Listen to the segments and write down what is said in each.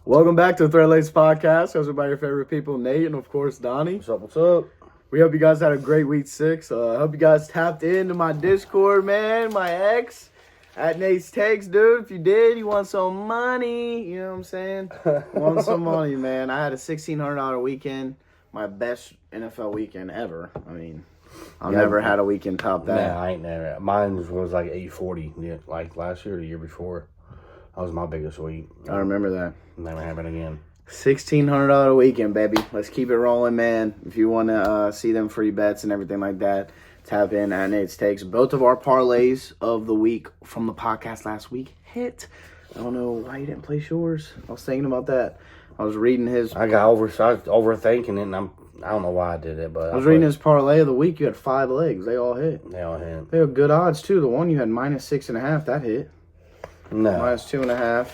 Welcome back to the Thread Lace Podcast, hosted by your favorite people, Nate and, of course, Donnie. What's up, what's up? We hope you guys had a great week 6. I hope you guys tapped into my Discord, man, my ex, at Nate's Takes, dude. If you did, you want some money, you know what I'm saying? Want some money, man. I had a $1,600 weekend, my best NFL weekend ever. I mean, I've never had a weekend top that. Nah, I ain't never. Mine was like $840, like last year or the year before. That was my biggest week. I remember that. Never happened again. $1,600 weekend, baby. Let's keep it rolling, man. If you want to see them free bets and everything like that, tap in at Nate's Takes. Both of our parlays of the week from the podcast last week hit. I don't know why you didn't place yours. I was thinking about that. I was reading his. I was overthinking it, and I don't know why I did it, but I was reading his parlay of the week. You had 5 legs. They all hit. They all hit. They had good odds too. The one you had -6.5, that hit. No. -2.5.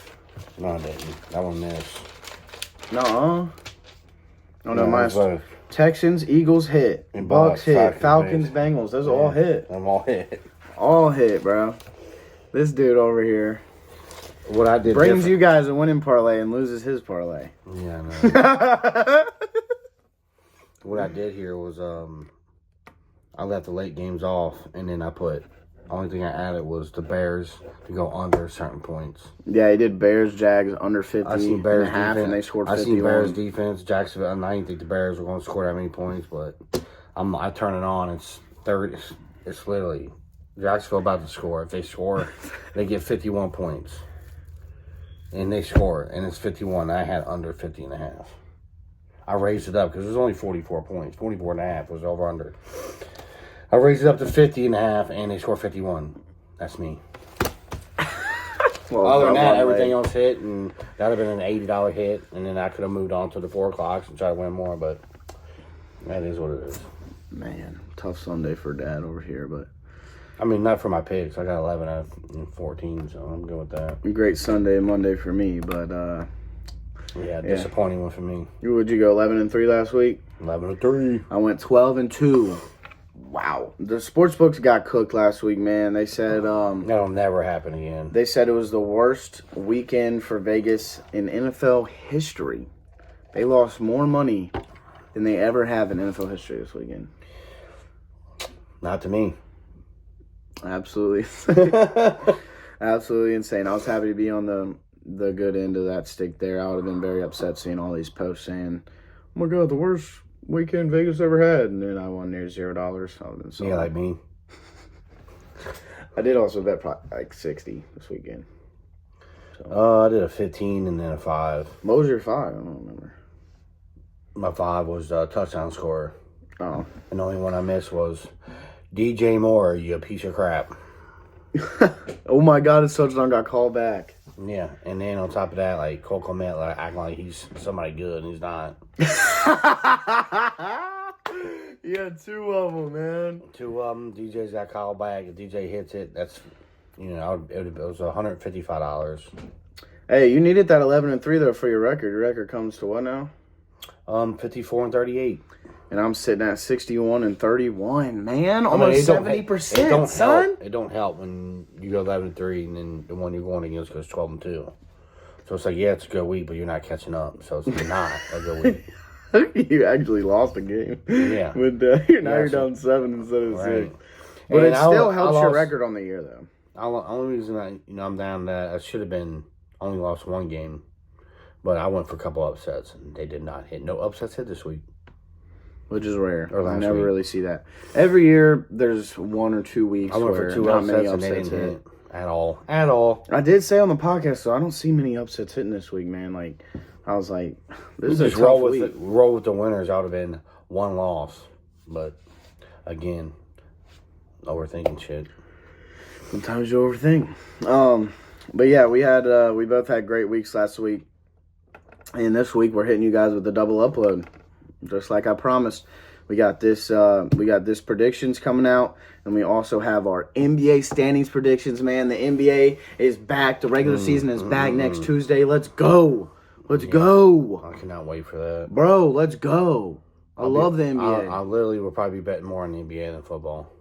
No, I didn't. That one missed. Nuh-uh. Oh, no, minus. Both. Texans, Eagles hit. And Bucks hit. Falcons, Falcons, Bengals. Those all hit. Them all hit. All hit, bro. This dude over here What I did brings you guys a winning parlay and loses his parlay. Yeah, I know. What I did here was I left the late games off, and then I put. Only thing I added was the Bears to go under certain points. Yeah, he did Bears, Jags under 50 I seen Bears and a half, defense, and they scored I 51. seen Bears defense, Jacksonville. I didn't think the Bears were going to score that many points, but I turn it on. It's third. It's literally Jacksonville about to score. If they score, they get 51 points, and they score, and it's 51. I had under 50 and a half. I raised it up because it was only 44 points. 44 and a half was over under. I raised it up to 50 and a half, and they scored 51. That's me. Well, other than that, everything else hit, and that would have been an $80 hit, and then I could have moved on to the 4 o'clocks and try to win more, but that is what it is. Man, tough Sunday for Dad over here, but I mean, not for my picks. I got 11 out of 14, so I'm good with that. great Sunday and Monday for me, but Yeah, disappointing one for me. Would you go 11-3 last week? 11-3. I went 12-2. Wow. The sportsbooks got cooked last week, man. They said That'll never happen again. they said it was the worst weekend for Vegas in NFL history. They lost more money than they ever have in NFL history this weekend. Not to me. Absolutely. Absolutely insane. I was happy to be on the good end of that stick there. I would have been very upset seeing all these posts saying, "Oh my God, the worst weekend Vegas ever had," and then I won near $0. I would have been so Yeah, like me. I did also bet like 60 this weekend. So. I did a 15 and then a 5. What was your 5? I don't remember. My 5 was a touchdown scorer. Oh. And the only one I missed was DJ Moore, you piece of crap. Oh my God, his touchdown got called back. Yeah, and then on top of that, like Cole Kmet, like acting like he's somebody good, and he's not. You had 2 of them, man. 2 of them, DJ's got called back. If DJ hits it, that's, it was $155. Hey, you needed that 11-3 though for your record. Your record comes to what now? 54-38. And I'm sitting at 61-31, man. Almost 70%, son. It don't help when you go 11-3 and then the one you're going against goes 12-2. So it's like, yeah, it's a good week, but you're not catching up. So it's not a good week. You actually lost a game. Yeah. But you're down 7 instead of 6. But And it still helps your record on the year, though. The only reason I'm down that I should have been only lost 1 game, but I went for a couple upsets and they did not hit. No upsets hit this week. Which is rare. Or I last never week. really see that. Every year, there's 1 or 2 weeks I went where for 2 not many upsets and they upsets didn't hit. hit at all. At all. I did say on the podcast, so I don't see many upsets hitting this week, man. Like, I was like, this is a Just tough roll week. roll with the winners. I would have been 1 loss, but again, overthinking shit. Sometimes you overthink. But yeah, we both had great weeks last week, and this week we're hitting you guys with the double upload, just like I promised. We got this predictions coming out, and we also have our NBA standings predictions. Man, the NBA is back. The regular season is back next Tuesday. Let's go. Let's go. I cannot wait for that. Bro, let's go. I love the NBA. I literally will probably be betting more on the NBA than football.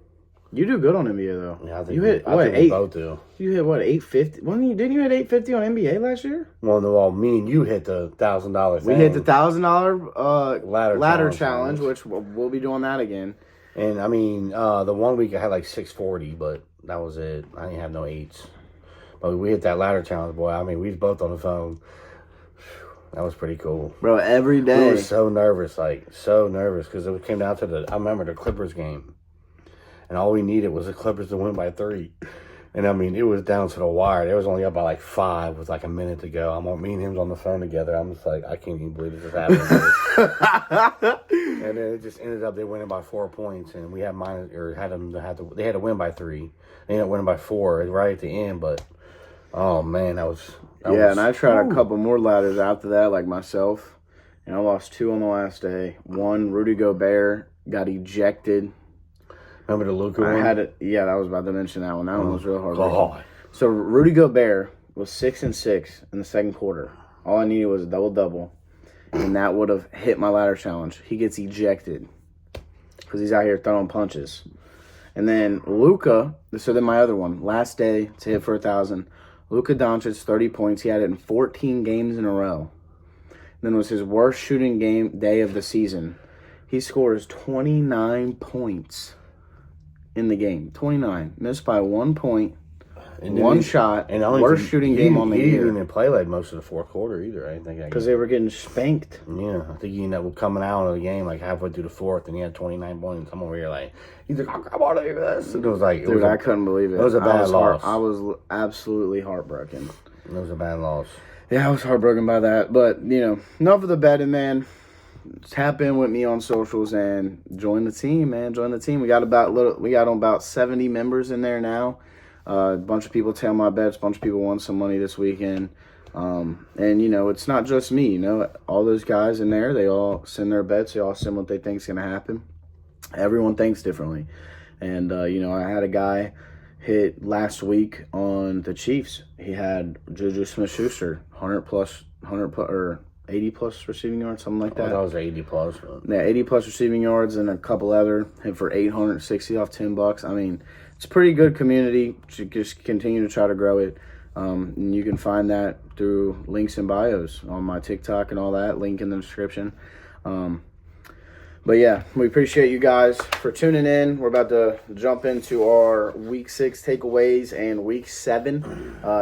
You do good on NBA though. Yeah, I think you hit I what think we eight? both do. You hit what 850? Didn't you hit 850 on NBA last year? Well, no, well, me and you hit the $1,000 thing. We hit the $1,000 ladder challenge, challenge. which we'll be doing that again. And I mean, the one week I had like 640, but that was it. I didn't have no 8s. But we hit that ladder challenge, boy. I mean, we was both on the phone. That was pretty cool. Bro, every We day. were so nervous, because it came down to I remember the Clippers game. And all we needed was the Clippers to win by 3. And I mean, it was down to the wire. They was only up by like 5 with like a minute to go. Me and him was on the phone together. I'm just like, I can't even believe this is happening. And then it just ended up they winning by 4 points, and we had they had to win by 3. They ended up winning by 4 right at the end. But oh man, that was and I tried a couple more ladders after that, like myself, and I lost 2 on the last day. One, Rudy Gobert got ejected. Remember the Luka one? I was about to mention that one. That one was real hard. God. So Rudy Gobert was 6 and 6 in the second quarter. All I needed was a double, and that would have hit my ladder challenge. He gets ejected because he's out here throwing punches. And then Luka. So then my other one, last day to hit for 1,000. Luka Doncic, 30 points. He had it in 14 games in a row. Then it was his worst shooting day of the season. He scores 29 points in the game. 29. Missed by 1 point, one shot, and worst shooting game on the year. He didn't even play like most of the fourth quarter either. I didn't think because they were getting spanked. Yeah, I think he ended up coming out of the game like halfway through the fourth, and he had 29 points. I'm over here like, he's like, I want to do this. And it was like, I couldn't believe it. It was a bad loss. I was absolutely heartbroken. It was a bad loss. Yeah, I was heartbroken by that. But, enough of the betting, man. Tap in with me on socials and join the team, man. Join the team. We got about 70 members in there now. A bunch of people tail my bets. A bunch of people won some money this weekend. And, it's not just me. All those guys in there, they all send their bets. They all send what they think is going to happen. Everyone thinks differently. And, I had a guy hit last week on the Chiefs. He had Juju Smith-Schuster, 80 plus receiving yards, something like that. That was 80 plus. Yeah, 80 plus receiving yards and a couple other hit for 860 off $10. I mean, it's a pretty good community. Should just continue to try to grow it. And you can find that through links and bios on my TikTok and all that. Link in the description. But yeah, we appreciate you guys for tuning in. We're about to jump into our Week 6 takeaways and Week 7.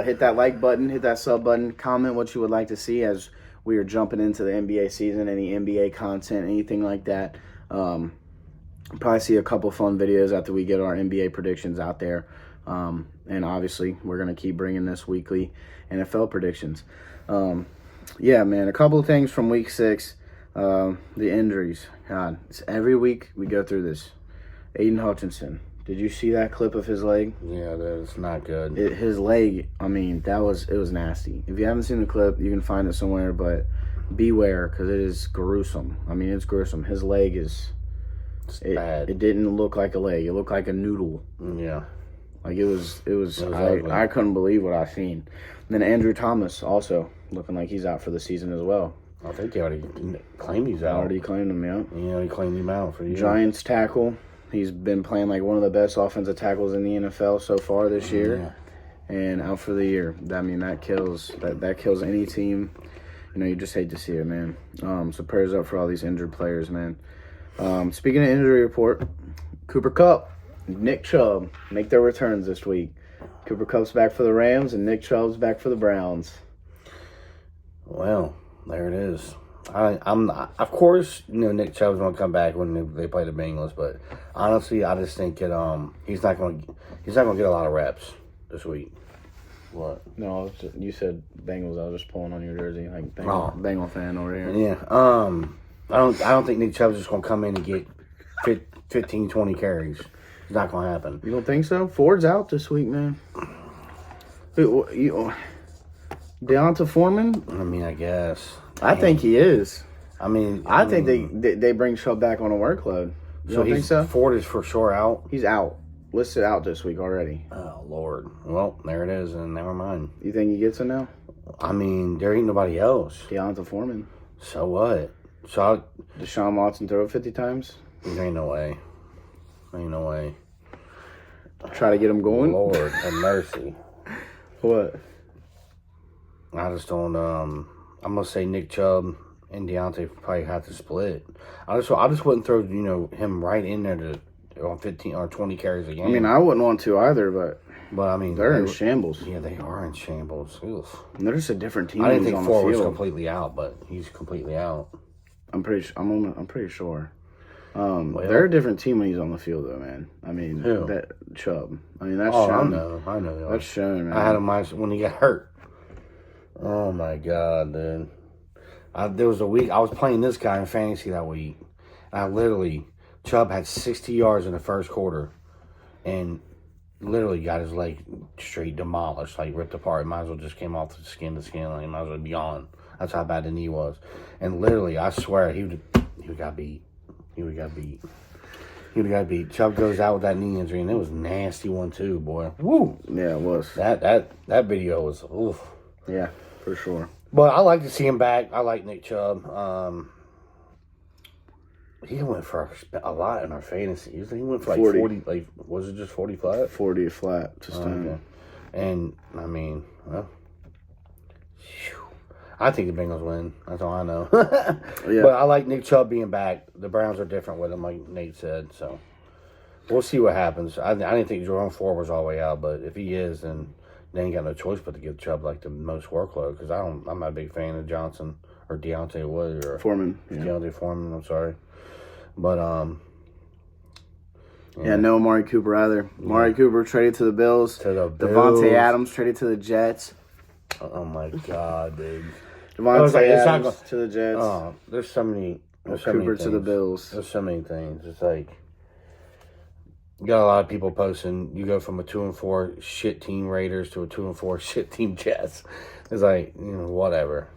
Hit that like button, hit that sub button, comment what you would like to see as we are jumping into the NBA season, any NBA content, anything like that. Probably see a couple fun videos after we get our NBA predictions out there. And obviously, we're going to keep bringing this weekly NFL predictions. Yeah, man, a couple of things from Week 6. The injuries. God, it's every week we go through this. Aiden Hutchinson. Did you see that clip of his leg? Yeah, that's not good. His leg, I mean, it was nasty. If you haven't seen the clip, you can find it somewhere, but beware because it is gruesome. I mean, it's gruesome. His leg is bad. It didn't look like a leg. It looked like a noodle. Yeah. Like it was ugly. I couldn't believe what I seen. And then Andrew Thomas also looking like he's out for the season as well. I think they already claimed he's out. Already claimed him, yeah. Yeah, he claimed him out for the year. Giants tackle. He's been playing like one of the best offensive tackles in the NFL so far this year. Yeah. And out for the year. I mean, that kills any team. You just hate to see it, man. So prayers up for all these injured players, man. Speaking of injury report, Cooper Kupp, Nick Chubb make their returns this week. Cooper Kupp's back for the Rams and Nick Chubb's back for the Browns. Well, there it is. I'm of course, Nick Chubb's gonna come back when they play the Bengals, but honestly, I just think that he's not gonna get a lot of reps this week. What? No, you said Bengals. I was just pulling on your jersey, like Bengal fan over here. Yeah. I don't think Nick Chubb's just gonna come in and get 15, 20 carries. It's not gonna happen. You don't think so? Ford's out this week, man. Deonta Foreman? I mean, I guess. I think he is. I mean, I think they bring Chubb back on a workload. You don't think so? Ford is for sure out. He's out. Listed out this week already. Oh, Lord. Well, there it is, and never mind. You think he gets it now? I mean, there ain't nobody else. Deonta Foreman. So what? Deshaun Watson throw 50 times? There ain't no way. Ain't no way. Try to get them going. Lord have mercy. What? I just don't. I'm gonna say Nick Chubb and Deontay probably have to split. I just wouldn't throw him right in there on 15 or 20 carries a game. I mean, I wouldn't want to either, but I mean they're in shambles. Yeah, they are in shambles. Oof. And they're just a different team. I didn't think on Ford the was field. completely out, but he's completely out. I'm pretty sure. They're a different team when he's on the field, though, man. I mean, that Chubb. I mean, that's shown. I know. That's shown, man. I had him when he got hurt. Oh my God, dude! There was a week I was playing this guy in fantasy that week, and Chubb had 60 yards in the first quarter, and literally got his leg straight demolished, like ripped apart. Might as well just came off the skin to skin, like might as well be on. That's how bad the knee was, and literally, I swear he would got beat. He would got beat. Chubb goes out with that knee injury, and it was a nasty one too, boy. Woo! Yeah, it was. That video was oof. Yeah, for sure. But I like to see him back. I like Nick Chubb. He went for a lot in our fantasy. He went for like 40. Like, was it just 40 flat? 40 flat to stone. Okay. And I mean, well, I think the Bengals win. That's all I know. Yeah. But I like Nick Chubb being back. The Browns are different with him, like Nate said. So we'll see what happens. I didn't think Jerome Ford was all the way out, but if he is, then they ain't got no choice but to give Chubb like the most workload. Because I'm not a big fan of Johnson or Deontay Wood or Foreman. Yeah. Deontay Foreman. I'm sorry, but yeah, no Amari Cooper either. Amari Cooper traded to the Bills. Devontae Adams traded to the Jets. Oh my God, dude. Devontae Adams to the Jets. Oh, there's so many. Cooper to the Bills. There's so many things. It's like you got a lot of people posting. You go from a 2-4 shit team Raiders to a 2-4 shit team Jets. It's like whatever.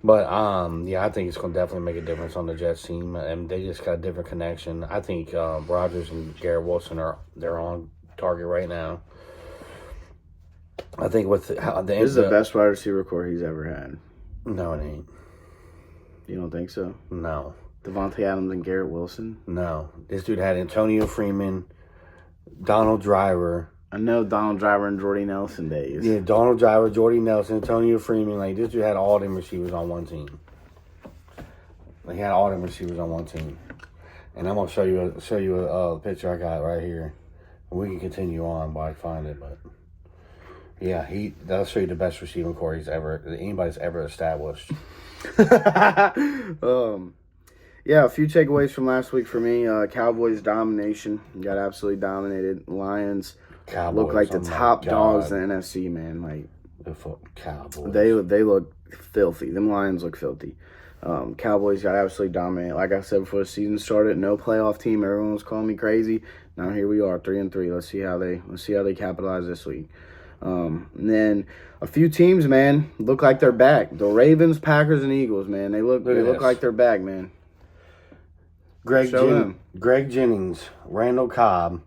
But I think it's gonna definitely make a difference on the Jets team, and they just got a different connection. I think Rodgers and Garrett Wilson they're on target right now. I think with this is the best wide receiver core he's ever had. No, it ain't. You don't think so? No. Devontae Adams and Garrett Wilson? No. This dude had Antonio Freeman, Donald Driver. I know Donald Driver and Jordy Nelson days. Yeah, Donald Driver, Jordy Nelson, Antonio Freeman. Like, this dude had all them receivers on one team. Like, he had all them receivers on one team. And I'm going to show you a picture I got right here. We can continue on while I find it, but... Yeah, that'll show you the best receiving core anybody's ever established. Yeah, a few takeaways from last week for me. Cowboys domination. Got absolutely dominated. Lions look like the top dogs in the NFC, man. Like the Cowboys. They look filthy. Them Lions look filthy. Cowboys got absolutely dominated. Like I said before the season started, no playoff team. Everyone was calling me crazy. Now here we are, 3-3. Let's see how they capitalize this week. And then a few teams, man, look like they're back. The Ravens, Packers, and Eagles, man. They look like they're back, man. Greg Jennings, Randall Cobb,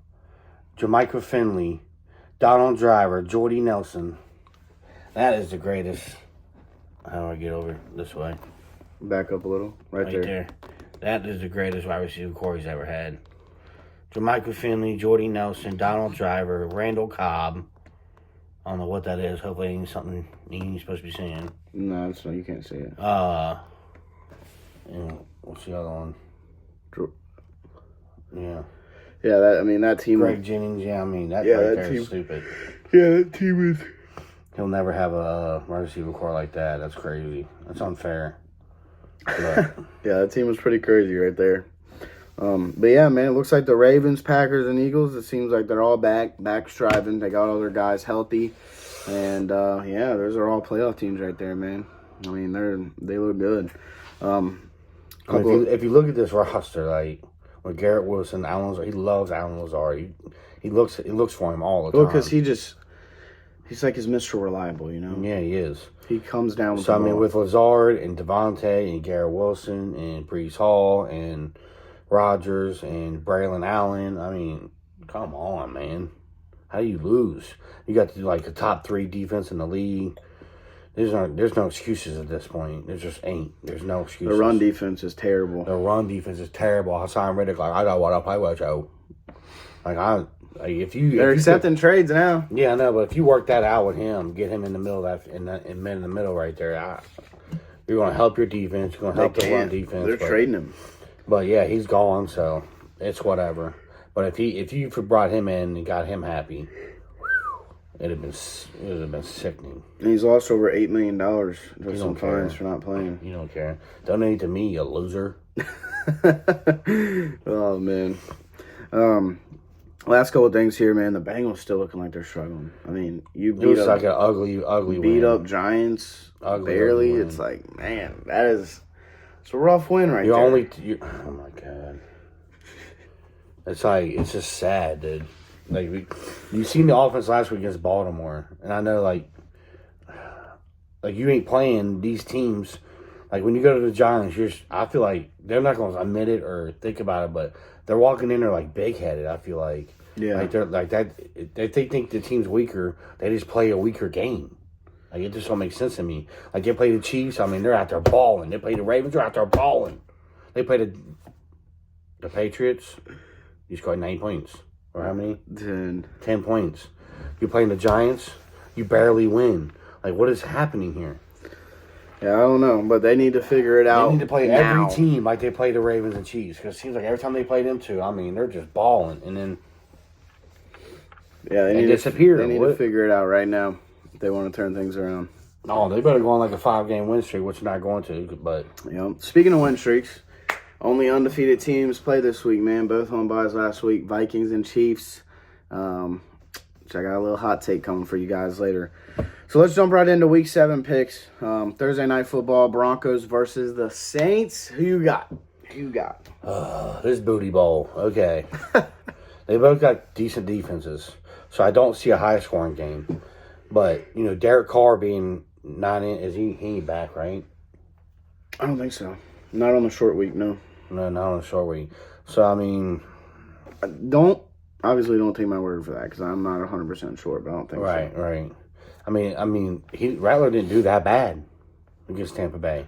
Jermichael Finley, Donald Driver, Jordy Nelson. That is the greatest. How do I get over this way? Back up a little. Right there. That is the greatest wide receiver core he's ever had. Jermichael Finley, Jordy Nelson, Donald Driver, Randall Cobb. I don't know what that is. Hopefully it ain't something you ain't supposed to be saying. No, you can't say it. What's the other one? Yeah. Yeah, that team. Greg Jennings, that there is stupid. Yeah, that team is. He'll never have a wide receiver core like that. That's crazy. That's unfair. But, yeah, that team was pretty crazy right there. But yeah, man, it looks like the Ravens, Packers, and Eagles, it seems like they're all back striving. They got all their guys healthy. And, those are all playoff teams right there, man. I mean, they look good. if you look at this roster, like, with Garrett Wilson, he loves Allen Lazard. He looks for him all the time. Well, because he's like his Mr. Reliable, you know? Yeah, he is. He comes down with the ball. With Lazard and Devontae and Garrett Wilson and Breece Hall and Rodgers and Braylon Allen. I mean, come on, man. How do you lose? You got the top 3 defense in the league. There's no excuses at this point. There just ain't. There's no excuses. The run defense is terrible. Hassan Reddick, I got what I play with, Joe. Like if They're accepting trades now. Yeah, I know, but if you work that out with him, get him in the middle of that, in the middle right there, you're going to help your defense. You're going to help the run defense. They're trading him. But yeah, he's gone, so it's whatever. But if you brought him in and got him happy, it would have been sickening. And he's lost over $8 million just some fines for not playing. You don't care. Donate to me, you loser. Oh man. Last couple of things here, man. The Bengals still looking like they're struggling. I mean, you beat up like an ugly beat win. up Giants barely. Ugly it's like, man, it's a rough win right there. Oh my god. It's just sad, dude. Like you seen the offense last week against Baltimore, and I know like you ain't playing these teams. Like when you go to the Giants, I feel like they're not going to admit it or think about it, but they're walking in there like big headed. I feel like like they're like that. If they think the team's weaker, they just play a weaker game. Like it just don't make sense to me. Like they play the Chiefs. I mean, they're out there balling. They play the Ravens. They're out there balling. They play the Patriots. You scored 9 points. Or how many? 10 points. You're playing the Giants. You barely win. Like what is happening here? Yeah, I don't know, but they need to figure it out. They need to play now. every team like they play the Ravens and Chiefs. Because it seems like every time they play them two, I mean, they're just balling. And then they need disappear. They need to figure it out right now if they want to turn things around. No, they better go on like a 5-game win streak, which they're not going to. But speaking of win streaks, only undefeated teams play this week, man. Both home buys last week, Vikings and Chiefs. Which I got a little hot take coming for you guys later. So let's jump right into Week 7 picks. Thursday Night Football, Broncos versus the Saints. Who you got? This booty bowl. Okay. They both got decent defenses. So I don't see a high-scoring game. But, Derek Carr being not in, he ain't back, right? I don't think so. Not on the short week, no. No, not on the short week. So, I mean... Obviously don't take my word for that because I'm not 100% sure, but I don't think so. Right. I mean, Rattler didn't do that bad against Tampa Bay.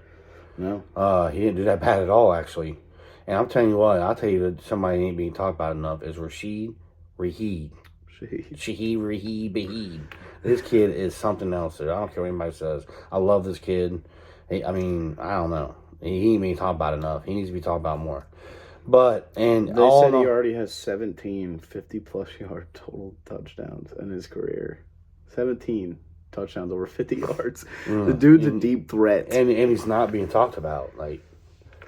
No. He didn't do that bad at all, actually. And I'm telling you what, I'll tell you that somebody ain't being talked about enough is Rashid Shaheed Beheed. This kid is something else. I don't care what anybody says. I love this kid. I don't know. He ain't being talked about enough. He needs to be talked about more. But, and they said he already has 17 50-plus yard total touchdowns in his career. 17 touchdowns over 50 yards. The dude's a deep threat. And he's not being talked about. Like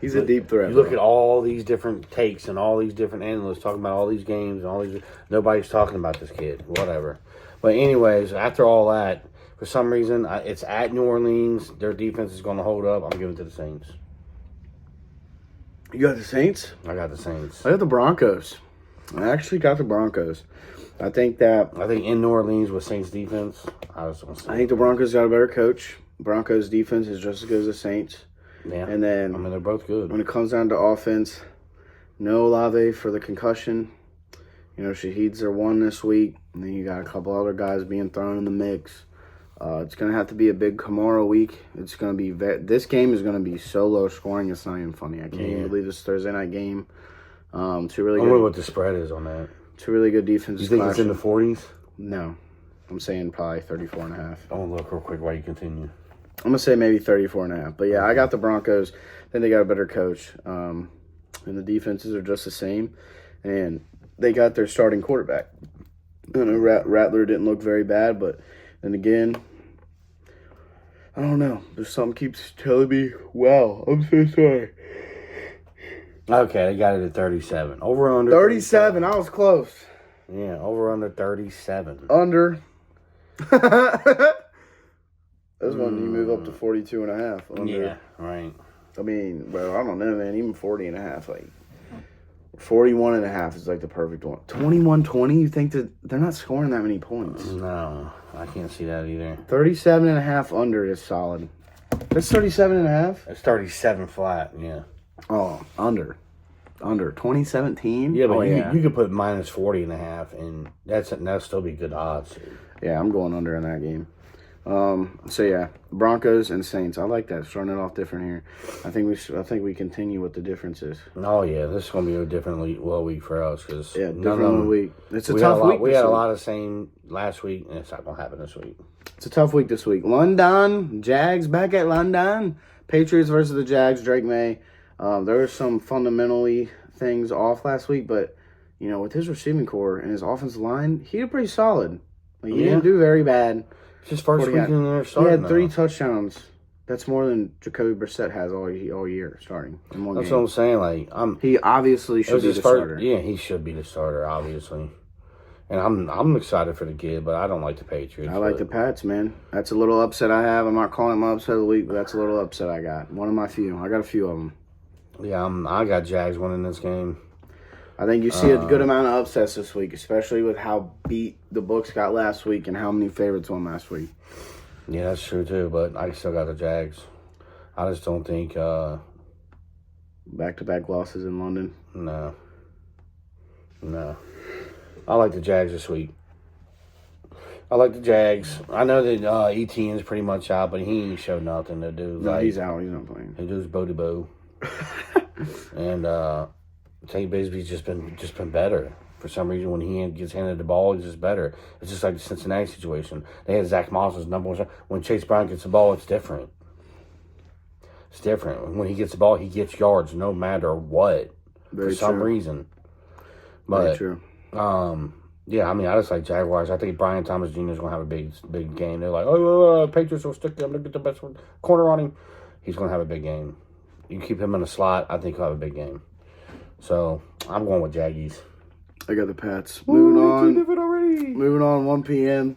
he's a deep threat. You look at all these different takes and all these different analysts talking about all these games and all these. Nobody's talking about this kid. Whatever. But anyways, after all that, for some reason, it's at New Orleans. Their defense is going to hold up. I'm giving it to the Saints. You got the Saints? I got the Saints. I got the Broncos. I actually got the Broncos. I think in New Orleans with Saints defense, I think the Broncos got a better coach. Broncos defense is just as good as the Saints. Yeah. And then they're both good. When it comes down to offense, no Olave for the concussion. Shaheed's their one this week. And then you got a couple other guys being thrown in the mix. It's going to have to be a big Kamara week. It's going to be this game is going to be so low scoring. It's not even funny. I can't even believe this Thursday night game. I wonder what the spread is on that. Two really good defenses. You think it's in the 40s? No. I'm saying probably 34.5. I'm going to look real quick while you continue. I'm going to say maybe 34.5. But yeah, I got the Broncos. Then they got a better coach. And the defenses are just the same. And they got their starting quarterback. I know Rattler didn't look very bad, but then again, I don't know. There's something keeps telling me, wow, I'm so sorry. Okay, they got it at 37. Over under 37. I was close. Yeah, over under 37. Under. That's when you move up to 42.5. Under. Yeah, right. I mean, well, I don't know, man. Even 40.5, like 41.5 is like the perfect one. 21-20. You think that they're not scoring that many points? No, I can't see that either. 37.5 under is solid. That's 37.5. It's 37 flat. Yeah. Oh, under 2017. Yeah, but you could put minus 40.5, and that'll still be good odds. Yeah, I'm going under in that game. So yeah, Broncos and Saints. I like that. Starting it off different here. I think we continue with the differences. Oh yeah, this is gonna be a different week for us because Yeah, different week. It's a tough week. We had a lot of same last week, and it's not gonna happen this week. It's a tough week this week. London Jags back at London. Patriots versus the Jags. Drake May. There were some fundamentally things off last week, but with his receiving core and his offensive line, he did pretty solid. Like, he didn't do very bad. It's his first week in there starting. He had 3 touchdowns. That's more than Jacoby Brissett has all year starting in one game. That's what I'm saying. Like, he obviously should be the starter. Yeah, he should be the starter, obviously. And I'm excited for the kid, but I don't like the Patriots. I like the Pats, man. That's a little upset I have. I'm not calling it my upset of the week, but that's a little upset I got. One of my few. I got a few of them. Yeah, I got Jags winning this game. I think you see a good amount of upsets this week, especially with how beat the books got last week and how many favorites won last week. Yeah, that's true too, but I still got the Jags. I just don't think back-to-back losses in London. No. I like the Jags this week. I like the Jags. I know that Etienne's pretty much out, but he ain't showed nothing to do. No, he's out. He's not playing. He does Bodie Bo. And Tank Bigsby's just been better. For some reason, when he gets handed the ball, he's just better. It's just like the Cincinnati situation. They had Zach Moss as number 1. When Chase Brown gets the ball, it's different. It's different. When he gets the ball, he gets yards no matter what. Very for some true. reason. But, very true. Yeah, I mean, I just like Jaguars. I think Brian Thomas Jr. is going to have a big game. They're like, oh, Patriots will stick them to get the best corner on him. He's going to have a big game. You keep him in the slot, I think he'll have a big game. So, I'm going with Jaggies. I got the Pats. Moving on, 1 p.m.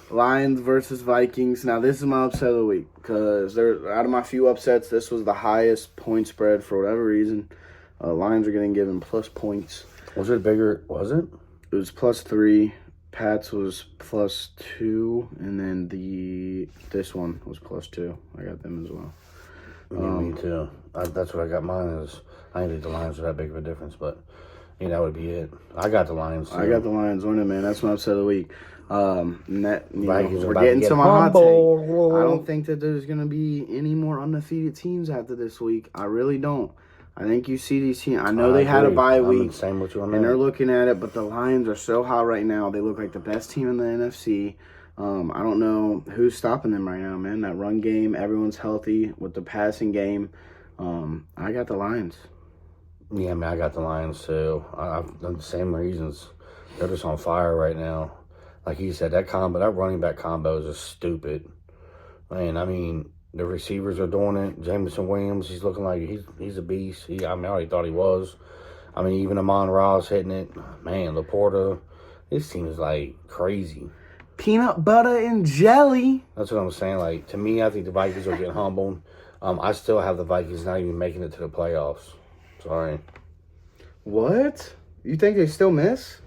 Lions versus Vikings. Now, this is my upset of the week because out of my few upsets, this was the highest point spread for whatever reason. Lions are getting given plus points. Was it bigger? Was it? It was +3. Pats was +2, and then this one was +2. I got them as well. Me too. That's what I got. Mine is. I didn't think the Lions were that big of a difference, but that would be it. I got the Lions too. I got the Lions winning, man. That's my upset of the week. Vikings we're getting to my hot take. humble. I don't think that there's going to be any more undefeated teams after this week. I really don't. I think you see these teams. I know they had a bye week, Same with you on and they're looking at it, but the Lions are so hot right now. They look like the best team in the NFC. I don't know who's stopping them right now, man. That run game, everyone's healthy with the passing game. I got the Lions. Yeah, I mean, I got the Lions too. I've done the same reasons. They're just on fire right now. Like you said, that running back combo is just stupid. Man, I mean, the receivers are doing it. Jameson Williams, he's looking like he's a beast. I already thought he was. I mean, even Amon-Ra's hitting it. Man, Laporta, this team is like crazy. Peanut butter and jelly. That's what I'm saying. Like, to me, I think the Vikings are getting humbled. I still have the Vikings not even making it to the playoffs. Sorry. What? You think they still miss?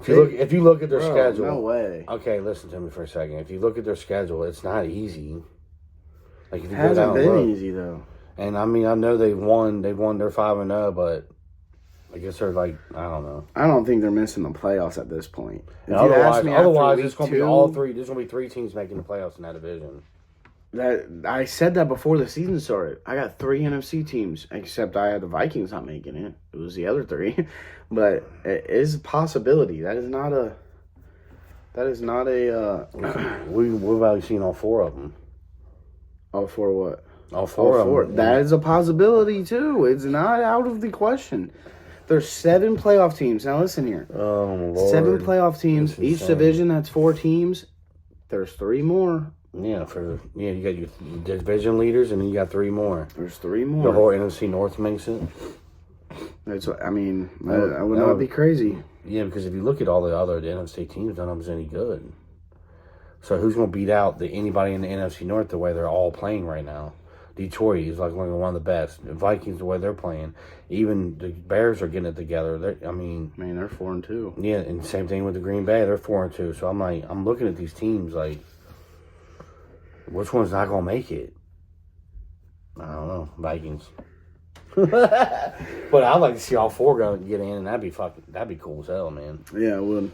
If you look at their schedule. No way. Okay, listen to me for a second. If you look at their schedule, it's not easy. Like, if you It hasn't go down been look, easy though. And I mean, I know they've won. They're 5-0, but I guess they're like, I don't know. I don't think they're missing the playoffs at this point. If Otherwise, it's going to be all three. There's going to be 3 teams making the playoffs in that division. I said that before the season started. I got 3 NFC teams, except I had the Vikings not making it. It was the other 3, but it is a possibility. That is not a. We've already seen all 4 of them. All 4 what? All 4 of them. That is a possibility too. It's not out of the question. There's 7 playoff teams. Now listen here. Oh Lord. 7 playoff teams. Each insane. division that's 4 teams. There's 3 more. Yeah, you got your division leaders, and then you got 3 more. There's 3 more. The whole NFC North makes it. That's what, I mean, I would not be crazy. Yeah, because if you look at all the other NFC teams, none of them's any good. So who's going to beat out anybody in the NFC North the way they're all playing right now? Detroit is like one of the best. The Vikings, the way they're playing. Even the Bears are getting it together. They're 4-2. Yeah, and same thing with the Green Bay. They're 4-2. So I'm looking at these teams like, which one's not going to make it? I don't know. Vikings. But I'd like to see all 4 get in, and that'd be cool as hell, man. Yeah, it would.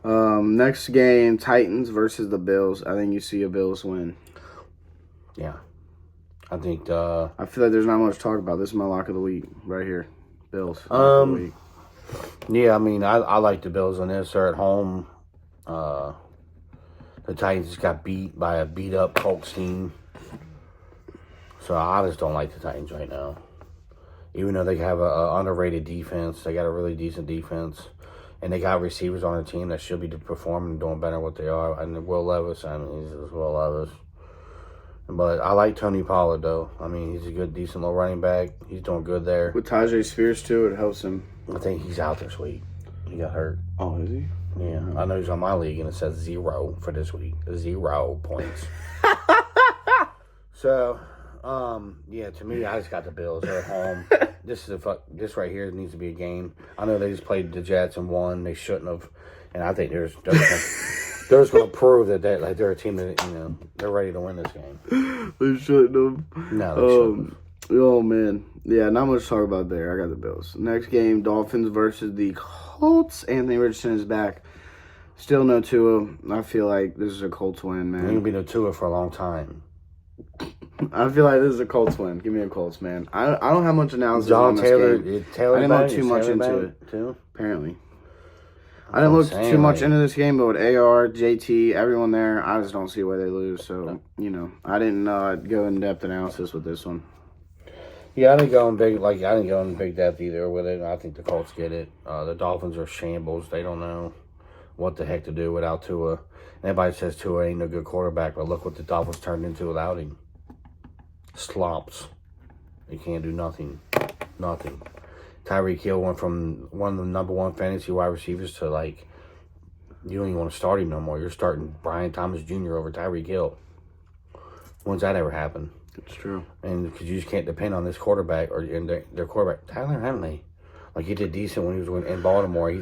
Next game, Titans versus the Bills. I think you see a Bills win. Yeah. I think I feel like there's not much to talk about. This is my lock of the week right here. Bills. Lock of the week. Yeah, I mean, I like the Bills on this. They're at home. The Titans just got beat by a beat-up Colts team. So I just don't like the Titans right now. Even though they have a underrated defense, they got a really decent defense. And they got receivers on their team that should be performing and doing better than what they are. And Will Levis, I mean, he's just Will Levis. But I like Tony Pollard, though. I mean, he's a good, decent little running back. He's doing good there. With Tajay Spears, too, it helps him. I think he's out this week. He got hurt. Oh, is he? Yeah. I know he's on my league, and it says 0 for this week. 0 points. So, yeah, to me, I just got the Bills. They're at home. This right here needs to be a game. I know they just played the Jets and won. They shouldn't have. And I think they're just going to prove that they're a team that, they're ready to win this game. They shouldn't have. No, they shouldn't. Oh, man. Yeah, not much to talk about there. I got the Bills. Next game, Dolphins versus the Colts. Anthony Richardson is back. Still no Tua. I feel like this is a Colts win, man. Ain't going to be no Tua for a long time. I feel like this is a Colts win. Give me a Colts, man. I don't have much analysis John on this Taylor, game. Taylor I didn't look too much into it. Too? Apparently. I didn't look too much into this game, but with AR, JT, everyone there, I just don't see why they lose. So, I didn't go in-depth analysis with this one. Yeah, I didn't go in big depth either with it. I think the Colts get it. The Dolphins are shambles. They don't know what the heck to do without Tua. Everybody says Tua ain't no good quarterback, but look what the Dolphins turned into without him. Slops. They can't do nothing. Nothing. Tyreek Hill went from one of the number one fantasy wide receivers to, you don't even want to start him no more. You're starting Brian Thomas Jr. over Tyreek Hill. When's that ever happen? It's true. And because you just can't depend on this quarterback or their quarterback. Tyler Huntley. He did decent when he was in Baltimore. He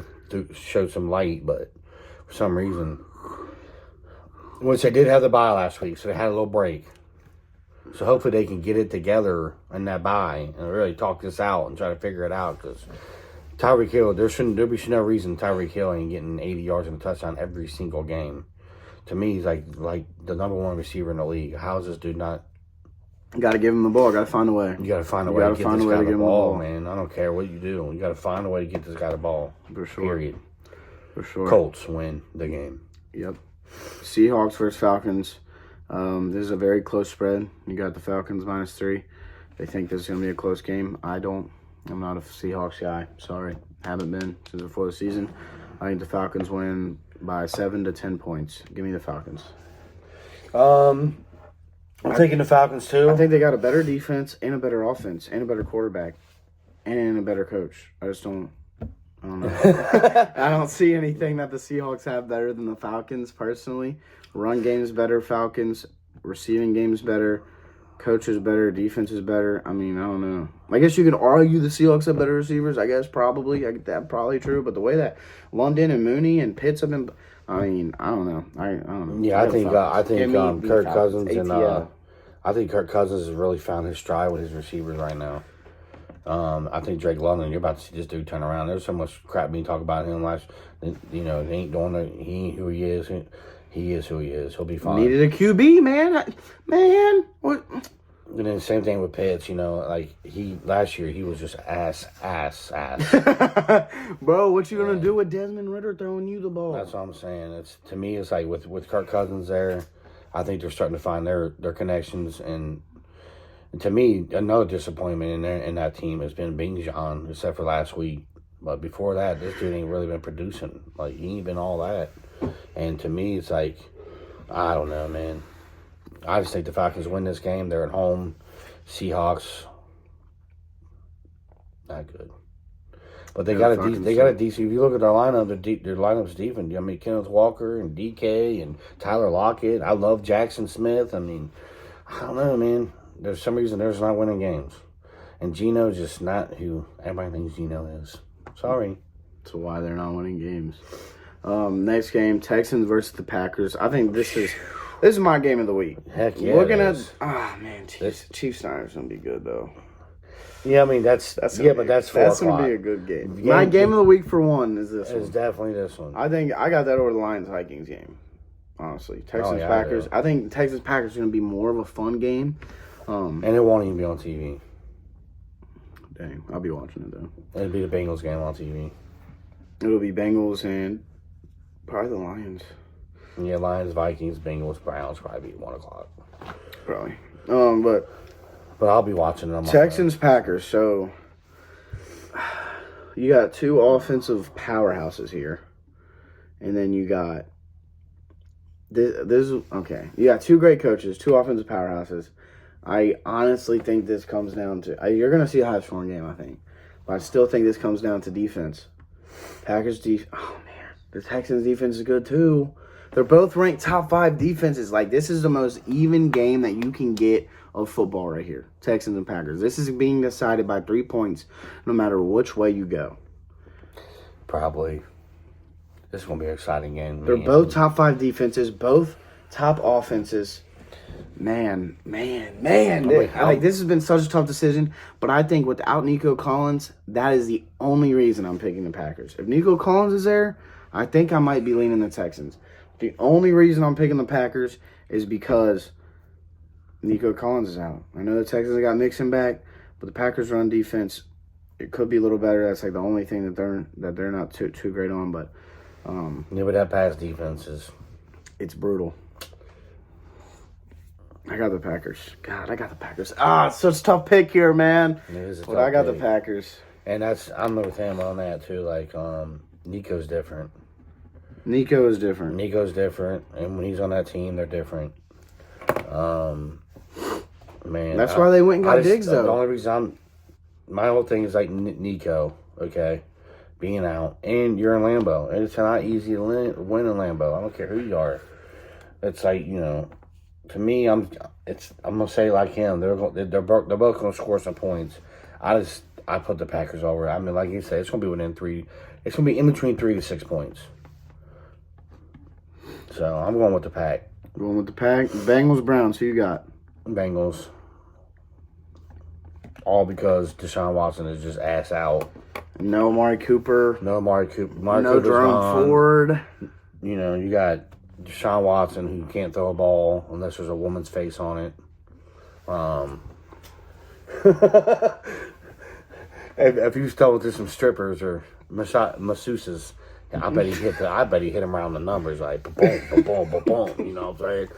showed some light, but for some reason. Which they did have the bye last week, so they had a little break. So hopefully they can get it together in that bye and really talk this out and try to figure it out. Because Tyreek Hill, there should no reason Tyreek Hill ain't getting 80 yards and a touchdown every single game. To me, he's like the number one receiver in the league. How is this dude not? You got to give him the ball. Got to find a way. You got to find a way to get this guy the ball, man. I don't care what you do. You got to find a way to get this guy the ball. For sure. Period. For sure. Colts win the game. Yep. Seahawks versus Falcons. This is a very close spread. You got the Falcons -3. They think this is going to be a close game. I don't. I'm not a Seahawks guy. Sorry. Haven't been since before the season. I think the Falcons win by 7 to 10 points. Give me the Falcons. I'm taking the Falcons too. I think they got a better defense and a better offense and a better quarterback and a better coach. I don't know. I don't see anything that the Seahawks have better than the Falcons, personally. Run game is better, Falcons. Receiving game is better. Coach is better. Defense is better. I mean, I don't know. I guess you could argue the Seahawks have better receivers. I guess probably. That's probably true. But the way that London and Mooney and Pitts have been, I mean, I don't know. I don't know. Yeah, I think Kirk Cousins and I think Kirk Cousins has really found his stride with his receivers right now. I think Drake London, you're about to see this dude turn around. There's so much crap being talked about him last. He ain't doing it. He ain't who he is. He is who he is. He'll be fine. Needed a QB, man. What? And then same thing with Pitts. Last year he was just ass. Bro, what you gonna do with Desmond Ridder throwing you the ball? That's what I'm saying. To me, it's like with Kirk Cousins there. I think they're starting to find their connections, and to me, another disappointment in that team has been Bijan, except for last week. But before that, this dude ain't really been producing. He ain't been all that. And to me, it's I don't know, man. I just think the Falcons win this game. They're at home. Seahawks, not good. But they got a decent. If you look at their lineup, their lineup's deep. I mean, Kenneth Walker and DK and Tyler Lockett. I love Jackson Smith. I mean, I don't know, man. There's some reason they're just not winning games, and Geno's just not who everybody thinks Geno is. Sorry. That's why they're not winning games. Next game, Texans versus the Packers. I think this is my game of the week. Heck yeah. Looking at Chiefs Niners gonna be good though. Yeah, I mean that's That's but that's 4 that's o'clock. gonna be a good game. Game- My game of the week for one is this It's one. definitely this one. I think I got that over the Lions Vikings game. Honestly, Texans yeah, Packers. I I think Texans Packers is gonna be more of a fun game. And it won't even be on TV. Dang, I'll be watching it though. It'll be the Bengals game on TV. It'll be Bengals and probably the Lions. Yeah, Lions, Vikings, Bengals, Browns probably be 1 o'clock. Probably. But I'll be watching it on my Texans Packers. So you got two offensive powerhouses here, and then you got this. Okay, you got two great coaches, two offensive powerhouses. I honestly think this comes down to you're gonna see a high scoring game. I think, but I still think this comes down to defense. Packers defense. Oh man, the Texans defense is good too. They're both ranked top 5 defenses. Like, this is the most even game that you can get of football right here. Texans and Packers. This is being decided by 3 points no matter which way you go. Probably. This is going to be an exciting game. They're both top 5 defenses, both top offenses. Man. Like, this has been such a tough decision, but I think without Nico Collins, that is the only reason I'm picking the Packers. If Nico Collins is there, I think I might be leaning the Texans. The only reason I'm picking the Packers is because Nico Collins is out. I know the Texans got Mixon back, but the Packers' run defense, it could be a little better. That's like the only thing that they're not too great on. But yeah, but that pass defense is it's brutal. I got the Packers. God, I got the Packers. It's such a tough pick here, man. But I got the Packers. And I'm with him on that too. Like Nico's different. Nico is different. Nico's different, and when he's on that team, they're different. Man, that's why they went and got Diggs, though. The only reason my whole thing is like Nico, okay, being out, and you're in Lambeau, and it's not easy to win in Lambeau. I don't care who you are. It's like, you know, to me, I'm gonna say like him. They're both gonna score some points. I put the Packers over. I mean, like you said, it's gonna be within 3. It's gonna be in between 3 to 6 points. So I'm going with the Pack. Going with the Pack. Bengals, Browns. Who you got? Bengals. All because Deshaun Watson is just ass out. No Amari Cooper. No Amari Cooper. No Jerome Ford. You know, you got Deshaun Watson who can't throw a ball unless there's a woman's face on it. If he was told to some strippers or masseuses, I bet he hit him around the numbers like boom, boom, boom, boom. You know what I'm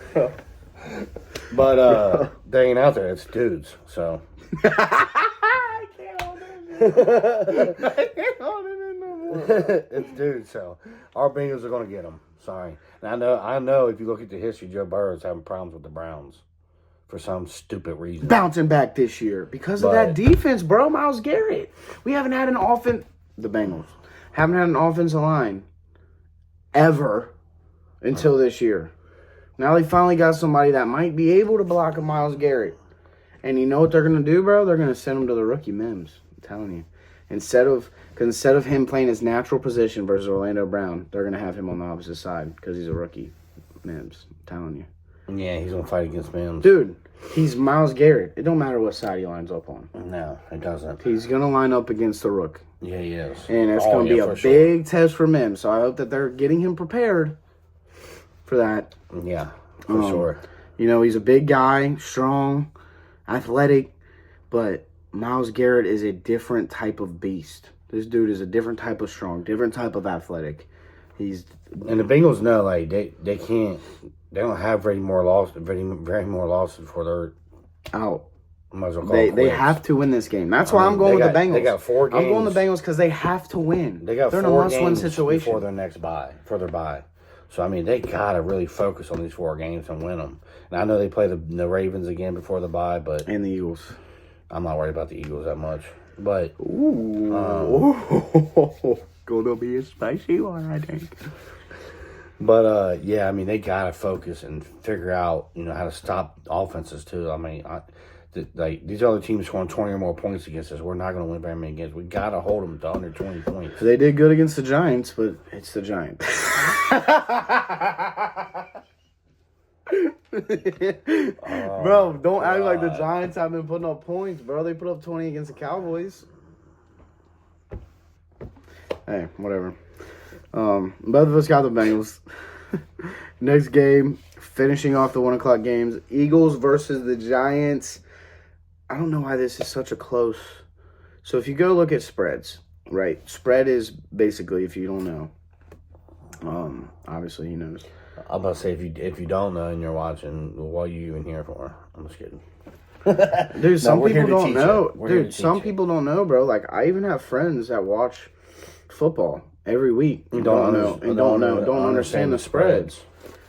saying? But they ain't out there. It's dudes. So I can't hold it. I can't hold it in no more. It's dudes. So our Bengals are gonna get them. Sorry. And I know. If you look at the history, Joe Burrow's having problems with the Browns for some stupid reason. Bouncing back this year because of that defense, bro. Myles Garrett. We haven't had an offense. The Bengals haven't had an offensive line ever until this year. Now they finally got somebody that might be able to block a Myles Garrett. And you know what they're going to do, bro? They're going to send him to the rookie Mims. I'm telling you. Instead of him playing his natural position versus Orlando Brown, they're going to have him on the opposite side because he's a rookie Mims. I'm telling you. Yeah, he's going to fight against Mims. Dude, he's Myles Garrett. It don't matter what side he lines up on. No, it doesn't. He's going to line up against the rook. Yeah, he is. And it's going to be a big test for Mims. So I hope that they're getting him prepared for that. Yeah, for sure. You know, he's a big guy, strong, athletic, but Myles Garrett is a different type of beast. This dude is a different type of strong, different type of athletic. And the Bengals know, like, they don't have very more losses before they're out. They have to win this game. That's why I'm going with the Bengals. They got 4 games. I'm going with the Bengals because they have to win. They're in a must-win situation before their next bye, for their bye. So, I mean, they got to really focus on these 4 games and win them. And I know they play the Ravens again before the bye, but... And the Eagles. I'm not worried about the Eagles that much. But... Gonna be a spicy one, I think. But, yeah, I mean, they got to focus and figure out, you know, how to stop offenses, too. I mean, these other teams scoring 20 or more points against us. We're not going to win very many games. We got to hold them to under 20 points. They did good against the Giants, but it's the Giants. Bro, don't act like the Giants have been putting up points, bro. They put up 20 against the Cowboys. Hey, whatever. Both of us got the Bengals. Next game, finishing off the 1 o'clock games. Eagles versus the Giants. I don't know why this is such a close. So if you go look at spreads, right? Spread is basically, if you don't know. Obviously he knows. I'm about to say, if you don't know and you're watching, what are you even here for? I'm just kidding. Dude, some people don't know. Dude, some people don't know, bro. Like, I even have friends that watch football every week and don't understand the spreads.